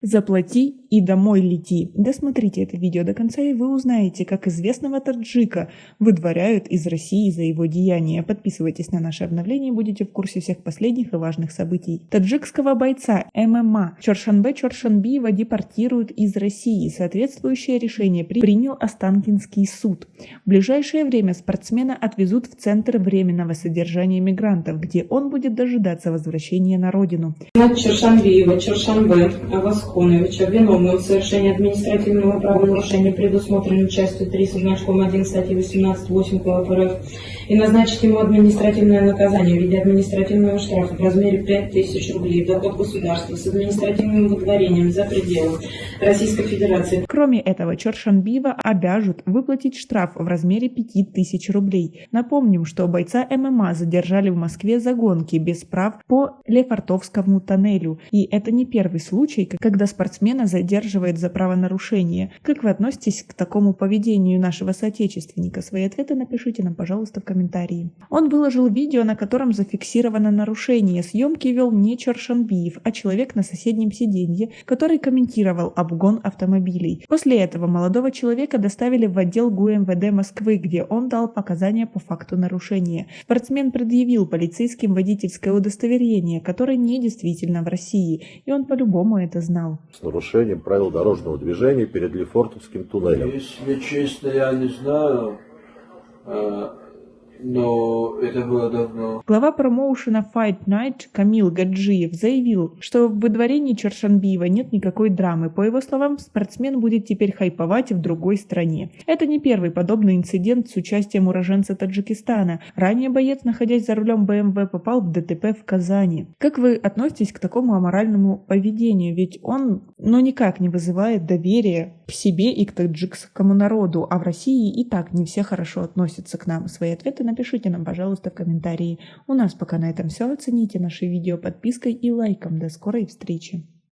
Заплати и домой лети. Досмотрите это видео до конца, и вы узнаете, как известного таджика выдворяют из России за его деяния. Подписывайтесь на наши обновления и будете в курсе всех последних и важных событий. Таджикского бойца ММА Чоршанбе Чоршанбиева депортируют из России. Соответствующее решение принял Останкинский суд. В ближайшее время спортсмена отвезут в Центр временного содержания мигрантов, где он будет дожидаться возвращения на родину. Чоршанбиева Чоршанбе Авасхоновича, виновным в совершении административного правонарушения, предусмотренного частью 3 со значком 1 статьи 18.8 КОАП РФ, и назначить ему административное наказание в виде административного штрафа в размере 5000 рублей в доход государства с административным выдворением за пределы Российской Федерации. Кроме этого, Чоршанбиева обяжут выплатить штраф в размере 5000 рублей. Напомним, что бойца ММА задержали в Москве за гонки без прав по Лефортовскому тоннелю. И это не первый случай, когда спортсмена задерживает за правонарушение. Как вы относитесь к такому поведению нашего соотечественника? Свои ответы напишите нам, пожалуйста, в комментарии. Он выложил видео, на котором зафиксировано нарушение. Съемки вел не Чоршанбиев, а человек на соседнем сиденье, который комментировал обгон автомобилей. После этого молодого человека доставили в отдел ГУМВД Москвы, где он дал показания по факту нарушения. Спортсмен предъявил полицейским водительское удостоверение, которое недействительно в России, и он по-любому это знал. С нарушением правил дорожного движения перед Лефортовским туннелем. Если честно, я не знаю, но это было давно. Глава промоушена Fight Night Камил Гаджиев заявил, что в выдворении Чоршанбиева нет никакой драмы. По его словам, спортсмен будет теперь хайповать в другой стране. Это не первый подобный инцидент с участием уроженца Таджикистана. Ранее боец, находясь за рулем БМВ, попал в ДТП в Казани. Как вы относитесь к такому аморальному поведению? Ведь он никак не вызывает доверия к себе и к таджикскому народу, а в России и так не все хорошо относятся к нам. Свои ответы напишите нам, пожалуйста, в комментарии. У нас пока на этом все. Оцените наши видео подпиской и лайком. До скорой встречи!